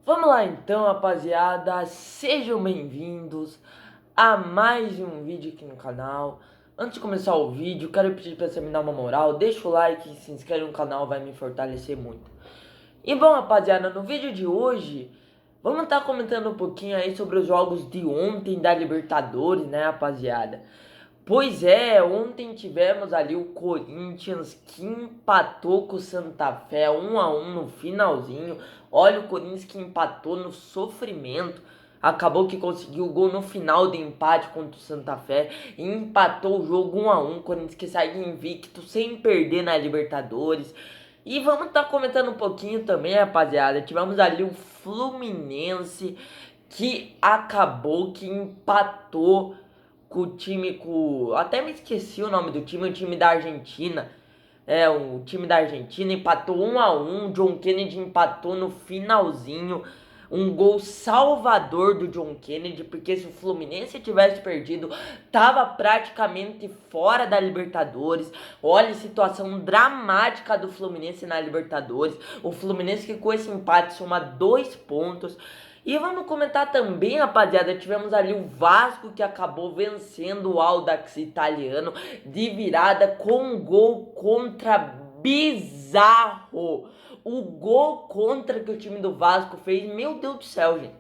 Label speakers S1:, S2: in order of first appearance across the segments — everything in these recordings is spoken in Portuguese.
S1: Vamos lá então, rapaziada, sejam bem-vindos a mais um vídeo aqui no canal. Antes de começar o vídeo, quero pedir para você me dar uma moral, deixa o like e se inscreve no canal, vai me fortalecer muito. E bom, rapaziada, no vídeo de hoje, vamos estar comentando um pouquinho aí sobre os jogos de ontem da Libertadores, né, rapaziada? Pois é, ontem tivemos ali o Corinthians que empatou com o Santa Fé 1-1 no finalzinho. Olha o Corinthians que empatou no sofrimento. Acabou que conseguiu o gol no final de empate contra o Santa Fé e empatou o jogo 1-1. Corinthians que sai invicto sem perder na Libertadores. E vamos estar comentando um pouquinho também, rapaziada. Tivemos ali o Fluminense que acabou que empatou com o time com... Até me esqueci o nome do time, o time da Argentina. É, o time da Argentina empatou 1-1, John Kennedy empatou no finalzinho. Um gol salvador do John Kennedy, porque se o Fluminense tivesse perdido, tava praticamente fora da Libertadores. Olha a situação dramática do Fluminense na Libertadores. O Fluminense que com esse empate soma 2 pontos. E vamos comentar também, rapaziada, tivemos ali o Vasco que acabou vencendo o Audax italiano de virada com um gol contra bizarro. O gol contra que o time do Vasco fez, meu Deus do céu, gente.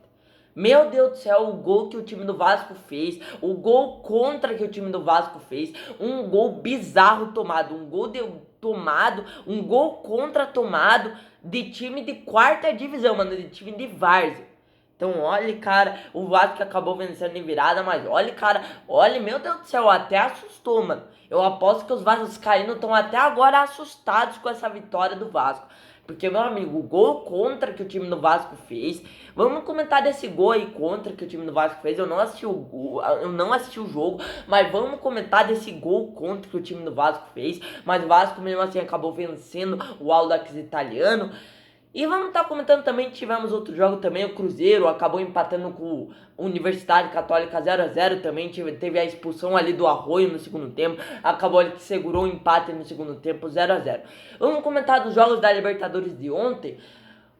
S1: Meu Deus do céu, o gol que o time do Vasco fez, o gol contra que o time do Vasco fez, um gol bizarro tomado, um gol contra tomado de time de quarta divisão, mano, de time de várzea. Então, olha, cara, o Vasco acabou vencendo em virada, mas olha, cara, olha, meu Deus do céu, até assustou, mano. Eu aposto que os vascaínos estão até agora assustados com essa vitória do Vasco. Porque, meu amigo, o gol contra que o time do Vasco fez. Vamos comentar desse gol aí contra que o time do Vasco fez. Eu não assisti o jogo, mas vamos comentar desse gol contra que o time do Vasco fez. Mas o Vasco, mesmo assim, acabou vencendo o Audax italiano. E vamos estar comentando também que tivemos outro jogo também, o Cruzeiro acabou empatando com o Universidade Católica 0-0 também, teve a expulsão ali do Arroio no segundo tempo, acabou ele que segurou o empate no segundo tempo, 0-0. Vamos comentar dos jogos da Libertadores de ontem.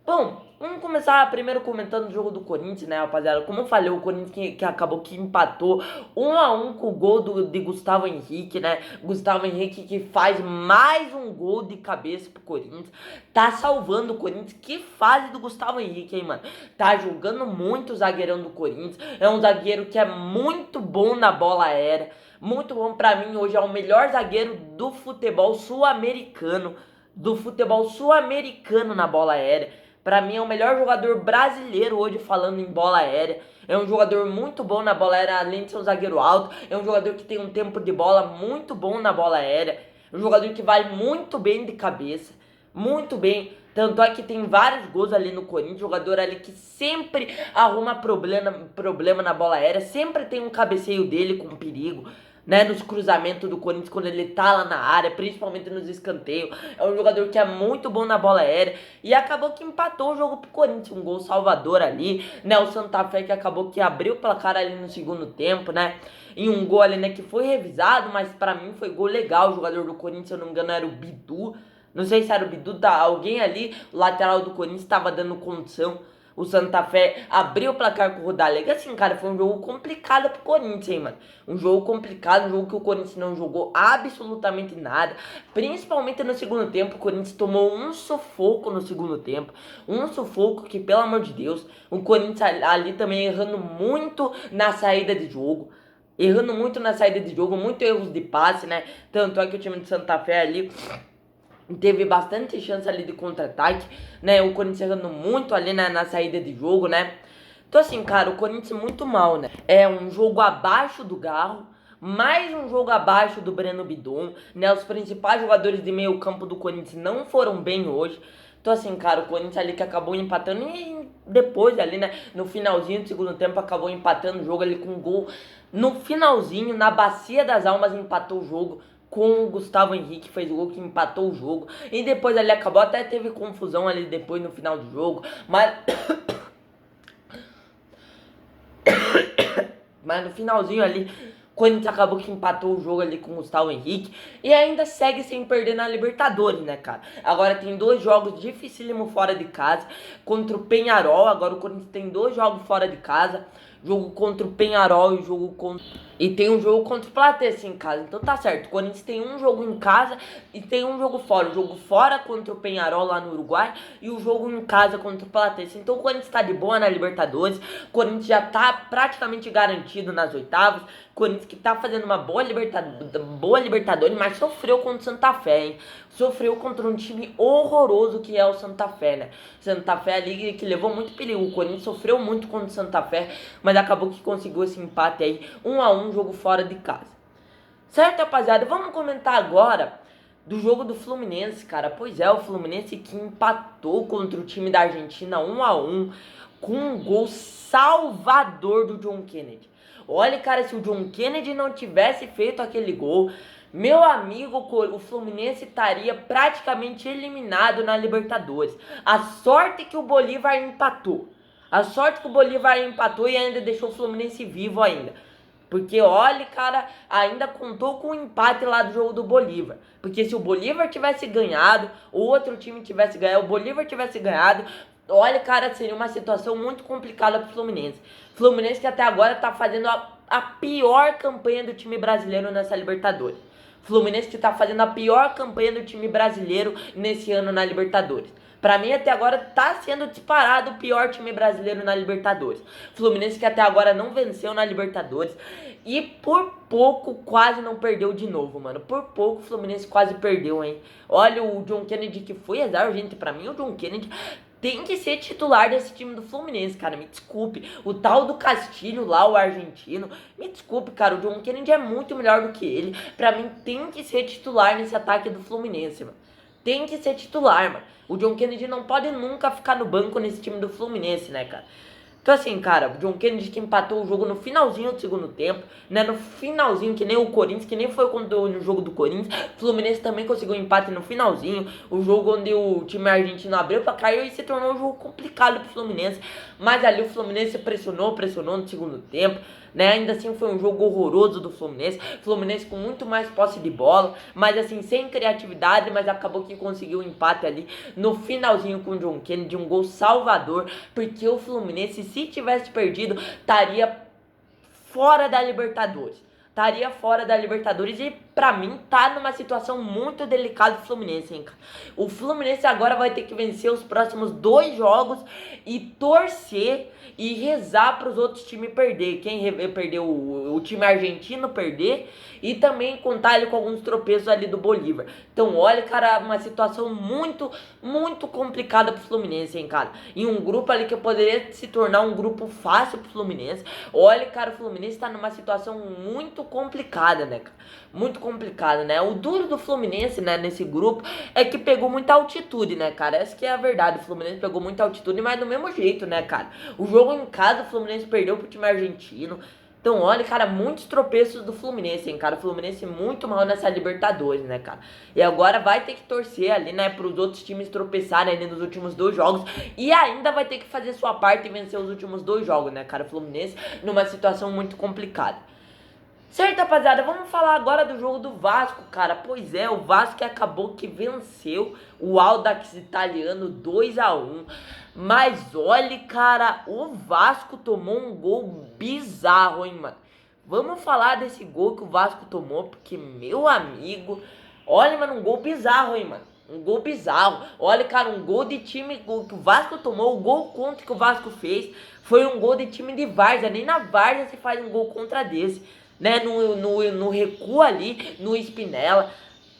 S1: Bom, vamos começar primeiro comentando o jogo do Corinthians, né, rapaziada? Como eu falei, o Corinthians que acabou que empatou 1-1 com o gol de Gustavo Henrique, né? Gustavo Henrique que faz mais um gol de cabeça pro Corinthians. Tá salvando o Corinthians. Que fase do Gustavo Henrique, hein, mano? Tá jogando muito o zagueirão do Corinthians. É um zagueiro que é muito bom na bola aérea. Muito bom pra mim. Hoje é o melhor zagueiro do futebol sul-americano. Do futebol sul-americano na bola aérea. Pra mim é o melhor jogador brasileiro hoje falando em bola aérea. É um jogador muito bom na bola aérea, além de ser um zagueiro alto. É um jogador que tem um tempo de bola muito bom na bola aérea. É um jogador que vai muito bem de cabeça. Muito bem. Tanto é que tem vários gols ali no Corinthians. Jogador ali que sempre arruma problema na bola aérea. Sempre tem um cabeceio dele com perigo, né, nos cruzamentos do Corinthians quando ele tá lá na área, principalmente nos escanteios. É um jogador que é muito bom na bola aérea e acabou que empatou o jogo pro Corinthians, um gol salvador ali, né, o Santa Fé que acabou que abriu o placar ali no segundo tempo, né, em um gol ali, né, que foi revisado, mas pra mim foi gol legal. O jogador do Corinthians, se eu não me engano, era o Bidu. Não sei se era o Bidu, alguém ali, o lateral do Corinthians, estava dando condição. O Santa Fé abriu o placar com o Rodalega. Assim, cara, foi um jogo complicado pro Corinthians, hein, mano. Um jogo complicado, um jogo que o Corinthians não jogou absolutamente nada. Principalmente no segundo tempo, o Corinthians tomou um sufoco no segundo tempo. Um sufoco que, pelo amor de Deus, o Corinthians ali também errando muito na saída de jogo. Errando muito na saída de jogo, muitos erros de passe, né? Tanto é que o time de Santa Fé ali teve bastante chance ali de contra-ataque, né? O Corinthians errando muito ali na saída de jogo, né? Então assim, cara, o Corinthians muito mal, né? É um jogo abaixo do Garro, mais um jogo abaixo do Breno Bidon, né? Os principais jogadores de meio campo do Corinthians não foram bem hoje. Então assim, cara, o Corinthians ali que acabou empatando e depois ali, né, no finalzinho do segundo tempo acabou empatando o jogo ali com um gol no finalzinho, na Bacia das Almas empatou o jogo com o Gustavo Henrique, fez o gol que empatou o jogo. E depois ali acabou, até teve confusão ali depois no final do jogo, mas mas no finalzinho ali, Corinthians acabou que empatou o jogo ali com o Gustavo Henrique e ainda segue sem perder na Libertadores, né, cara? Agora tem 2 jogos dificílimos fora de casa contra o Peñarol. Agora o Corinthians tem 2 jogos fora de casa. Jogo contra o Peñarol e jogo contra... E tem um jogo contra o Platense em casa. Então tá certo. O Corinthians tem um jogo em casa e tem um jogo fora. O jogo fora contra o Peñarol lá no Uruguai e o jogo em casa contra o Platense. Então o Corinthians tá de boa na Libertadores. O Corinthians já tá praticamente garantido nas oitavas. O Corinthians que tá fazendo uma boa Libertadores, mas sofreu contra o Santa Fé, hein? Sofreu contra um time horroroso que é o Santa Fé, né? Santa Fé ali que levou muito perigo. O Corinthians sofreu muito contra o Santa Fé, mas acabou que conseguiu esse empate aí, 1-1, jogo fora de casa. Certo, rapaziada? Vamos comentar agora do jogo do Fluminense, cara. Pois é, o Fluminense que empatou contra o time da Argentina 1-1 com um gol salvador do John Kennedy. Olha, cara, se o John Kennedy não tivesse feito aquele gol, meu amigo, o Fluminense estaria praticamente eliminado na Libertadores. A sorte que o Bolívar empatou. A sorte que o Bolívar empatou e ainda deixou o Fluminense vivo ainda. Porque, olha, cara, ainda contou com o empate lá do jogo do Bolívar. Porque se o Bolívar tivesse ganhado, o outro time tivesse ganhado, o Bolívar tivesse ganhado, olha, cara, seria uma situação muito complicada pro Fluminense. Fluminense que até agora tá fazendo a pior campanha do time brasileiro nessa Libertadores. Fluminense que tá fazendo a pior campanha do time brasileiro nesse ano na Libertadores. Pra mim, até agora, tá sendo disparado o pior time brasileiro na Libertadores. Fluminense que até agora não venceu na Libertadores. E por pouco quase não perdeu de novo, mano. Por pouco o Fluminense quase perdeu, hein. Olha, o John Kennedy que foi reserva, gente. Pra mim, o John Kennedy tem que ser titular desse time do Fluminense, cara. Me desculpe. O tal do Castilho lá, o argentino. Me desculpe, cara. O John Kennedy é muito melhor do que ele. Pra mim, tem que ser titular nesse ataque do Fluminense, mano. Tem que ser titular, mano. O John Kennedy não pode nunca ficar no banco nesse time do Fluminense, né, cara? Então assim, cara, o John Kennedy que empatou o jogo no finalzinho do segundo tempo, né, no finalzinho, que nem o Corinthians, que nem foi no jogo do Corinthians. O Fluminense também conseguiu um empate no finalzinho, o jogo onde o time argentino abriu pra cair e se tornou um jogo complicado pro Fluminense. Mas ali o Fluminense pressionou no segundo tempo, né, ainda assim foi um jogo horroroso do Fluminense. Fluminense com muito mais posse de bola, mas assim, sem criatividade, mas acabou que conseguiu um empate ali no finalzinho com o John Kennedy, um gol salvador, porque o Fluminense, se tivesse perdido, estaria fora da Libertadores. Estaria fora da Libertadores e pra mim tá numa situação muito delicada o Fluminense, hein, cara. O Fluminense agora vai ter que vencer os próximos 2 jogos e torcer e rezar pros outros times perder. Quem perdeu, o time argentino perder e também contar ali com alguns tropeços ali do Bolívar. Então, olha, cara, uma situação muito, muito complicada pro Fluminense, hein, cara. E um grupo ali que poderia se tornar um grupo fácil pro Fluminense. Olha, cara, o Fluminense tá numa situação muito complicada, né, cara? Muito complicada, né? O duro do Fluminense, né, nesse grupo, é que pegou muita altitude, né, cara? Essa que é a verdade. O Fluminense pegou muita altitude, mas do mesmo jeito, né, cara? O jogo em casa, o Fluminense perdeu pro time argentino. Então, olha, cara, muitos tropeços do Fluminense, hein, cara. O Fluminense muito mal nessa Libertadores, né, cara. E agora vai ter que torcer ali, né, pros outros times tropeçarem ali nos últimos 2 jogos. E ainda vai ter que fazer sua parte e vencer os últimos 2 jogos, né, cara. O Fluminense numa situação muito complicada. Certo, rapaziada, vamos falar agora do jogo do Vasco, cara. Pois é, o Vasco que acabou que venceu o Audax italiano 2-1. Mas olha, cara, o Vasco tomou um gol bizarro, hein, mano. Vamos falar desse gol que o Vasco tomou, porque, meu amigo, olha, mano, um gol bizarro, hein, mano. Um gol bizarro. Olha, cara, um gol de time que o Vasco tomou, o gol contra que o Vasco fez, foi um gol de time de várzea. Nem na várzea se faz um gol contra desse, né, no recuo ali, no Spinella.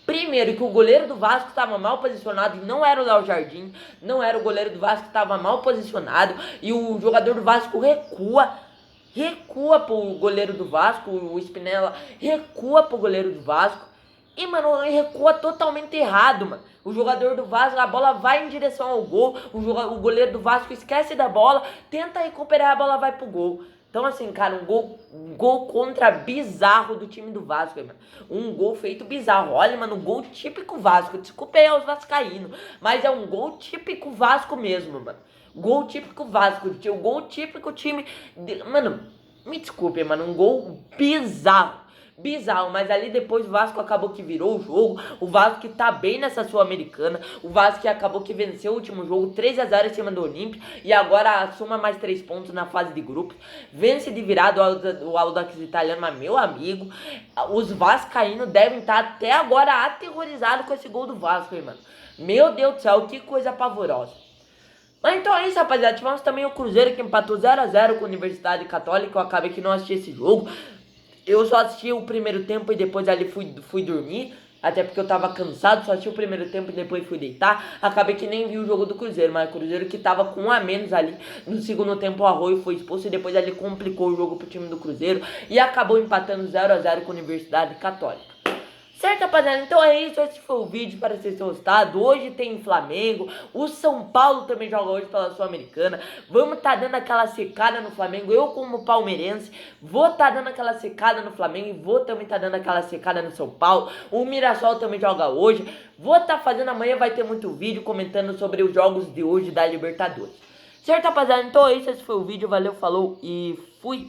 S1: Primeiro que o goleiro do Vasco estava mal posicionado e não era o Léo Jardim, não era o goleiro do Vasco que estava mal posicionado e o jogador do Vasco recua pro goleiro do Vasco, o Spinella recua pro goleiro do Vasco e, mano, ele recua totalmente errado, mano. O jogador do Vasco, a bola vai em direção ao gol, o goleiro do Vasco esquece da bola, tenta recuperar, a bola vai pro gol. Então, assim, cara, um gol contra bizarro do time do Vasco, mano. Um gol feito bizarro. Olha, mano, um gol típico Vasco. Desculpa aí aos vascaínos, mas é um gol típico Vasco mesmo, mano. Gol típico Vasco. O gol típico time... Mano, me desculpe, mano, um gol bizarro. bizarro, mas ali depois o Vasco acabou que virou o jogo, o Vasco que tá bem nessa Sul-Americana, o Vasco que acabou que venceu o último jogo 3-0 em cima do Olímpia e agora soma mais 3 pontos na fase de grupos, vence de virada o Audax Italiano, mas meu amigo, os vascaínos devem estar até agora aterrorizados com esse gol do Vasco, hein, mano. Meu Deus do céu, que coisa pavorosa. Mas então é isso, rapaziada. Tivemos também o Cruzeiro que empatou 0-0 com a Universidade Católica. Eu acabei que não assisti esse jogo. Eu só assisti o primeiro tempo e depois ali fui dormir. Até porque eu tava cansado, só assisti o primeiro tempo e depois fui deitar. Acabei que nem vi o jogo do Cruzeiro, mas o Cruzeiro que tava com 1 a menos ali. No segundo tempo o Arroio foi expulso e depois ali complicou o jogo pro time do Cruzeiro. E acabou empatando 0-0 com a Universidade Católica. Certo, rapaziada? Então é isso, esse foi o vídeo, para vocês terem gostado. Hoje tem Flamengo, o São Paulo também joga hoje pela Sul-Americana. Vamos tá dando aquela secada no Flamengo, eu como palmeirense vou tá dando aquela secada no Flamengo e vou também tá dando aquela secada no São Paulo. O Mirassol também joga hoje, vou tá fazendo amanhã, vai ter muito vídeo comentando sobre os jogos de hoje da Libertadores. Certo, rapaziada? Então é isso, esse foi o vídeo, valeu, falou e fui!